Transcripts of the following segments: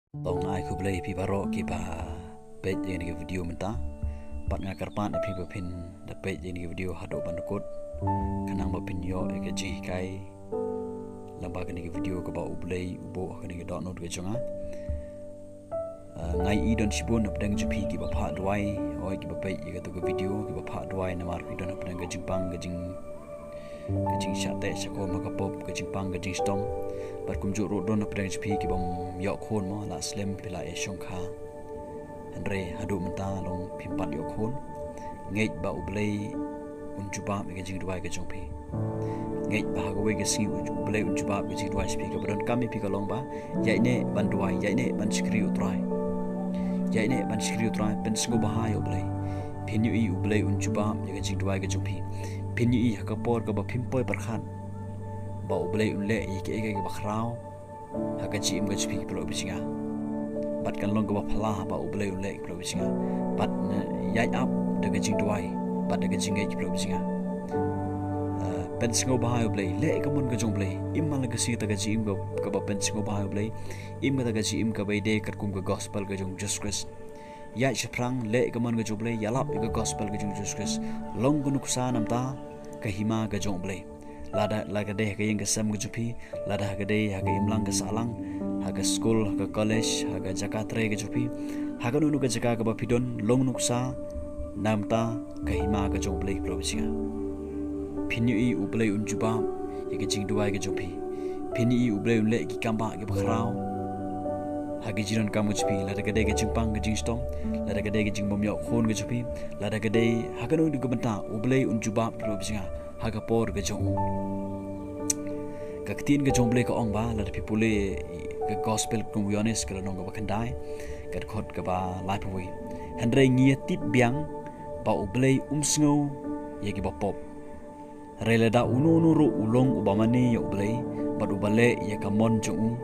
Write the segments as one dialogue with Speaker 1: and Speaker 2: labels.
Speaker 1: Tong ai ku play pi baroh Kiba page ni video menta pat ngakar pat pi pin da page ni video hado bandukut khnang ba pin yo e ji kai lamba ni video ko ba ublay ubo ni dot note ke jonga ngai I don sibun apdang jupi ki ba pha duwai oi ki ba page ke to video ki ba pha duwai na mar pi don apdang ke jimpang ke jingshisha te sako makapop ke jimpang ke jingstom bat kumju ro don apdang jupi ki bam yo khon mo la slem pila e shongkha andre hadu menta long pimpat yo khon ngej ba ublay unjuba me ke jingduwai ke jongpi ngej ba ga we ke si ublay unjuba ke jingduwai spi ke badon kami pi ka long ba yaine banduai yaine ban skri utrai yaine ban skri utrai pen sgo ba ha yo ublay pinyu I ublay unjuba me ke jingduwai ke jongpi pinyu I hakapor ka ba pimpoi parkhan ba ublay unle I ke ba khrao hakachi im ke jpi plo bisinga bat kan long ba phala ba ublay unle plo bisinga bat yai up de ke jingduwai bat de ke jingai plo bisinga pen singo ba ublay le ka mon ke jong blay immal ke si ta ke jim ka ba pen singo ba ublay im ka jim ka bai de kat kum ka gospel ke jong Jesus Christ ya chiprang le ka mon ke jong blay yalap ke gospel ke jong Jesus Christ long gunuk sa namta ka hima ke jong blay lada laga de ka yeng ke sam ke jupi lada ka de ha ke imlang ke salang ha ke school ha ke college ha ke jakatre ke jupi ha ke nu ke jaka ka ba pidon long nuksa namta ka hima ke jong blay pro bisinga pinyu I ublay unjuba ye ke jingduwai ke jupi pinyu I ublay unle ki kamba ke bakhrao ha ke jiron kamu jupi lada ka de ke jingpang ke jingstom lada ka de ke jingbom yo khon ke jupi lada ka de ha ke nu ke benta ublay unjuba pro bisinga ha ke por ke jong kaktin ke jomble ka ong ba la de pipule ke gospel kung wionis ke nong ba khandai ke khot ke ba life away handre ngia tip biang ba ublay umsngo ye ki ba pop rele da unu ru ulong ubamani ya ublay ba ubale ye ka mon jong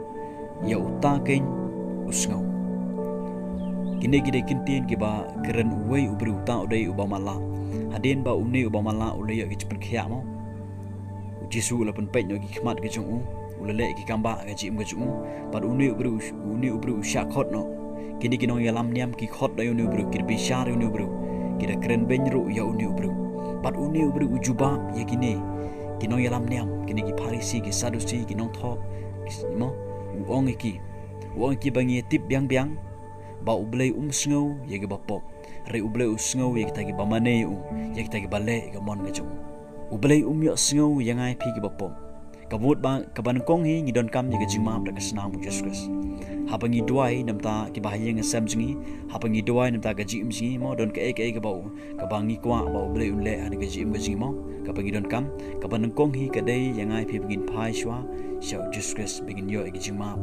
Speaker 1: ya utaken usngo kine gide kintin ke ba keren uwei ubri uta udai ubamala hadin ba uni ubamala ulay ya ki khya mo Jisu la pen pet no ki khmat ke chung ulale ki kamba ke jim ke chung par uni ubru shakhot no kini kinong yalam niam ki khot da uni ubru ki bishar uni ubru ki da kren benru ya uni ubru par uni ubru ujuba ya kini kinong yalam niam kini ki parisi ki sadusi kinong tho mo uong ki bangi tip biang ba ublay umsngo ya ki bapok re ublay usngo ya ki ta ki bamane ya ki ta ki bale ke mon ke chung ublay umyo singo yangai pi ki bapom kabut ba kaban kong hi ngidon kam ni ke jingmam da kasna mu Jesus hapangi duwai namta ki bahayeng sam jingi hapangi duwai namta ga jim jingi mo don ke ke ba kabangi kwa ba ublay unle ani ke jim ga jingi mo kabangi don kam kaban kong hi ka dei yangai pi begin pai shwa shau Jesus begin yo ke jingmam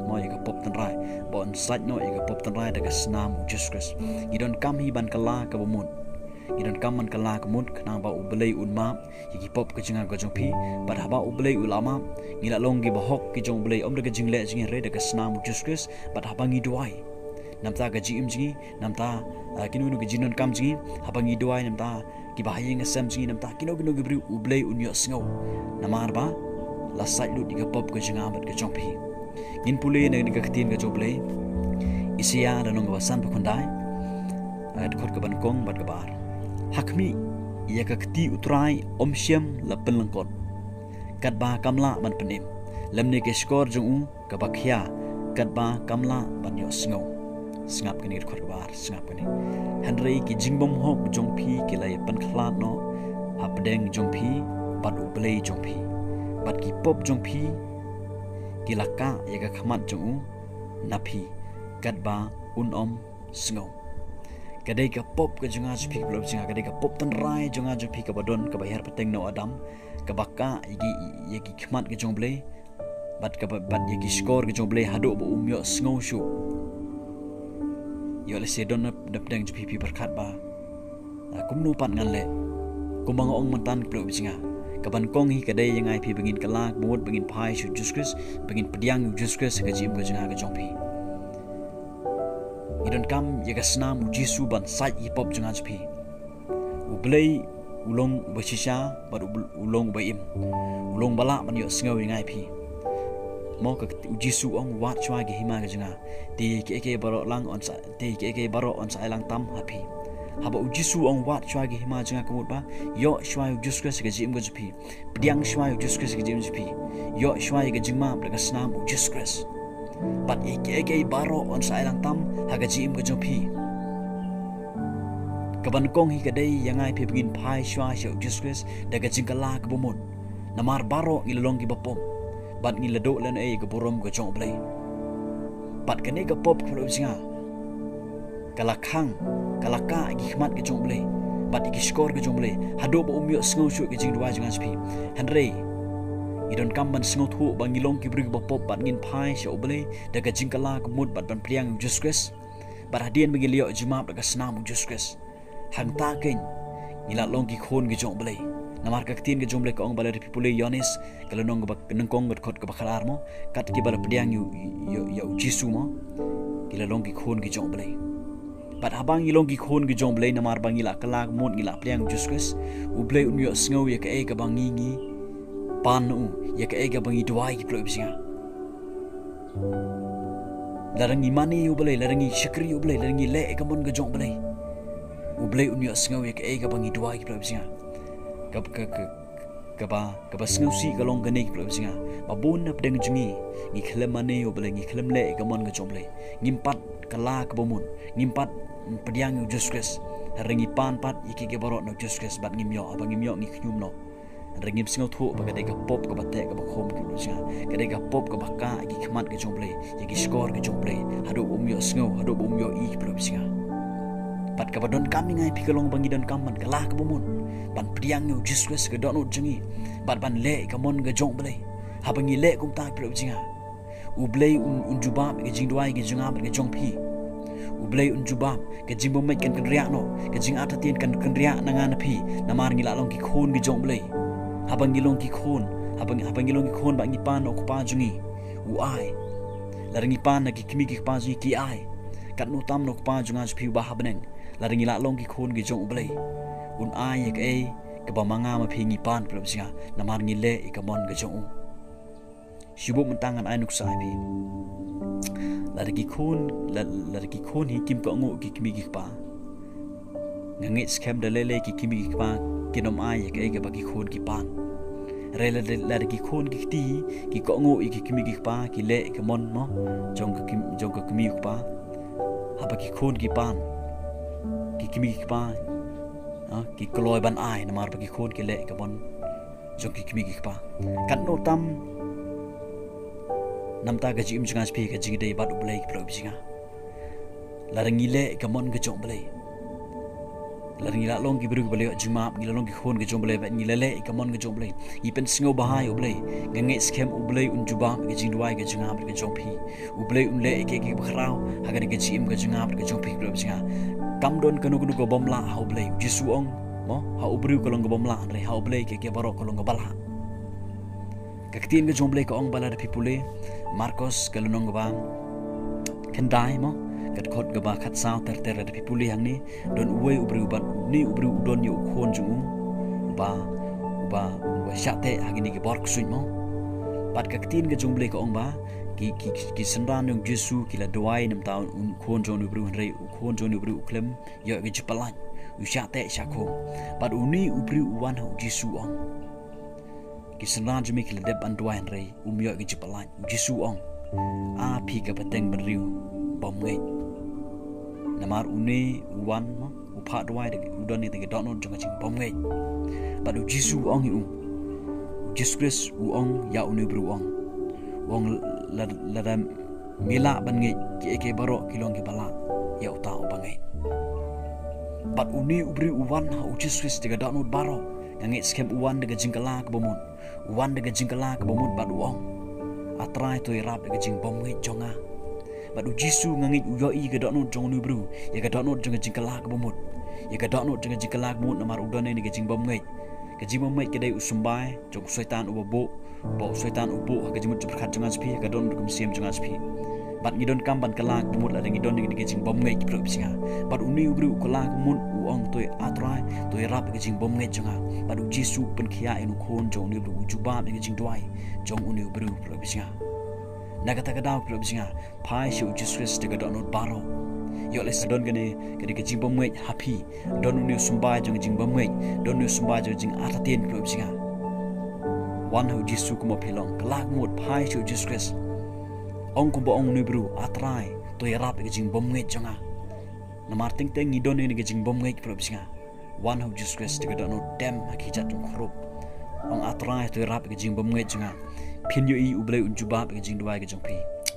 Speaker 1: mo ya ka pop tan rai bon sat no ya ka pop tan rai da kasna mu Jesus ngidon kam hi ban kala ka bumun idon kaman kala kemut khnang ba ublay unma yiki pop ke jinga ko jongpi bar haba ublay ulama ngila long gi bahok ki jong ublay om de jingle jingi re de kasna mu Jesus bar haba ngi duai namta ga jim jingi namta kinu nu gi jinon kam jingi haba ngi duai namta ki bahayeng sam jingi namta kinu gi bri ublay unyo sngo namar ba la sai lu diga pop ke jinga bat ke jongpi ngin pule ne ga ktin ga joblay isia da nong ba san pa khondai at khot ka ban kong bat ka bar hakmi ia kakti utrai omsiam la penlengkot katba kamla ban penim lamne ke skor jong ka bakhya katba kamla ban yo sngo sngap kini khot bar sngap kini handrei ki jingbom hok jongphi ki lai pan khlat no hapdeng jongphi bat ublay jongphi bat ki pop jongphi ki laka ia ka khmat jong napi katba unom sngo kadai ka pop ka junga jupi blok jinga kadai ka pop tan rai junga jupi ka badon ka bayar peteng no adam ka bakka yegi khmat ka jongle bat yegi skor ka jongle hado bo umyo sngo shu yo le se don dap deng jupi pi berkat ba kumnu pat ngan le kumbang ong mantan blok jinga ka ban kong hi kadai yang ai pi bengin kalak mod bengin pai shu Jesus bengin pediang Jesus ka jim ka jinga ka jongpi idon kam ye kasna mu Jisu ban sai hip hop junga jpi ublay ulong bashisha bar ulong baim ulong bala man yo sngaw ngai phi mo ka Jisu ong wat chwa gi hima ga jinga ti ke baroh lang on sa ti ke baroh on sa lang tam happy haba Jisu ong wat chwa gi hima jinga kamut ba yo chwa Jesus Christ ga jim ga jupi pdiang chwa Jesus Christ ga jim jupi yo chwa ga jingma ga snam Jesus Christ but ke baroh on sa lang tam ha ga jim ga jupi kaban kong hi kadai yangai phe begin phai chwa Jesus Christ daga jingkala ga bomon namar baroh ngilong gi bapom bat ngilado lan ga borom ga jong blai bat kane ga pop ko singa kalakang kalaka gi khmat ga jong blai bat gi skor ga jong blai hado ba umyo sngo shu ga jingduwai jangan spi henry idon kamban sngo thu bang ngilong ki brig ba pop bat ngin phai sho blai daga jingkala ga mut bat ban priang Jesus Christ bat hadien bagi liok jumap daga snam Jesus Christ hang ta ken ngila long ki khon ga jong blai namar ka tin ga jomble ka ong bala pipule yonis kalau nong ba nengkong got khot ka bakhalar mo kat ki bala pediang yu Jisu mo kila long ki khon ki jomble bat abang ilong ki khon ki jomble namar bang ila kala mon ila pediang Jesus uble unyo sngo ya ka e ka bang ngi pan u ya ka e ka bang duwai ki plo bisinga larangi mani uble larangi shakri uble larangi le ka mon ga jomble uble unyo sngo ya ka e ka bang duwai ki plo bisinga kaba sngusi kalong ganik plo singa babun na pedeng jungi ngi khlem mane yo bele ngi khlem le gamon ga chomle ngimpat kala ka bomun ngimpat pediang Jesus Christ rengi pan pat iki ke barot no Jesus Christ bat ngimyo abang ngimyo ngi khyum no rengi singo thu ba ka pop ka batte ka bakhom ki singa ka pop ka bakka ki khmat ga chomle iki skor ga chomle hado umyo sngo hado umyo I plo singa pat ka badon kami ngai pikalong bangi don kamban kala ka bomun ban priang yo Jesus Christ ga don jungi bat ban le ka mon ga jong blai ha bangi le kum ta plo jinga u blai un juba ga jingduwai ga junga ga jong pi u blai un juba ga jingbymngeit kan riak no ga jing atatien kan riak nangan pi namar ngila long ki khon ga jong blai ha bangi long ki khon ha bangi long ki khon ba ngi pan ok pa jungi u ai la ngi pan na ki kimi ki pa jungi ki ai kat no tam no pa junga pi ba ha beneng la ngila long ki khon ga jong blai un ai ek ai ke ba manga ma phi ngi pan plo singa namar ngi le ka mon ga jong shibu mentangan ai nuk sai bi la ki khon hi kim ko ngo ki kimi ki pa ngit scam de le ki kimi ki pa kinom ai ek ai ke ba ki khon ki pan re la ki khon ki ti ki ko ngo ki kimi ki pa ki le ka mon mo jong ka kimi ki pa ha ba ki khon ki pan ki kimi ki pa ki kloi ban ai namar bagi khon ki le ka bon jong ki kimi ki pa kan no tam namta ga jim jangan spi ga jing dei bat ublai ki plo bisinga larangi le ka mon ga jong blai larangi la long ki bru ga blai jumap ngi long ki khon ga jong blai ba ngi le ka mon ga jong blai i pen singo bahai ublai ga nge scam ublai un juba ga jing duwai ga jinga ga jong pi ublai un le ke bakhrau ha ga jim ga jinga ga jong pi plo bisinga kam don kanu go bomla ha ublai Jisu ong mo ha ubru kolong go bomla re ha ublai ke baroh kolong go bala kaktin ga jomblai ka ong bala da pipule Marcos kalunong go bang kendai mo kat khot go ba khat sao ter da pipule hang ni don uwe ubru ban ni ubru don yu khon jung ba syate hagini ke bork suin mo pat kaktin ga jomblai ka ong ba ki sendan yung Jisu kila duwai nam taun un khon jong ubru rei khon jong ubru klem yo ge jipalan u syate syako pat uni ubru wan hu Jisu ong ki sendan jemi kila deb an duwai rei yo ge jipalan Jisu ong a pi ka pateng beriu bomngeit namar uni wan mo u pha duwai de udon ni te don no jong jing bomngeit pat u Jisu ong u Jesus Christ u ong ya uni ubru ong la mila ban ngi ke baroh kilong ke bala ya uta bangai bat uni ubri uwan ha Jesus Christ daga danut baroh ngi skem uwan daga jingkala ke bomun uwan daga jingkala ke bomun bat uong atrai to iarap daga jingbymngeit jonga bat u Jisu ngi uyo I ga danut jong nu bru ya ga danut jong jingkala ke bomun ya ga danut jong jingkala ke bomun namar udane ni ga jingbymngeit ke jingbymngeit ke dai usumbai jong setan ubabo bo setan ubu ha gajimut berkat jangan sepi ha don kum siam jangan sepi bat ngidon kamban kelak bumut la ngidon ngi jingbymngeit ki pro bisinga bat uni ubru kelak mun uong toy atrai toy rap ngi jingbymngeit janga bat u Jisu pen khia enu khon jong ni ubru juba ngi jingduwai jong uni ubru pro bisinga Nagata kadau kro bisinga pai shu Jesus de gadon baroh yo les don gane ke jingbymngeit happy don nu sumbai jong jingbymngeit don nu sumbai jong jing atatin kro bisinga wan hu Jesus kuma pilong kelak mut pai shu Jesus ong kumba ong nu bru atrai to iarap ke jingbymngeit jonga namar ting teng ni don ni ke jingbymngeit kro bisinga wan hu Jesus de gadon dem hakijat jong khrup ong atrai to iarap ke jingbymngeit jonga pin yo I ublei unjubab ke jingduwai ke jongpi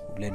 Speaker 1: ublei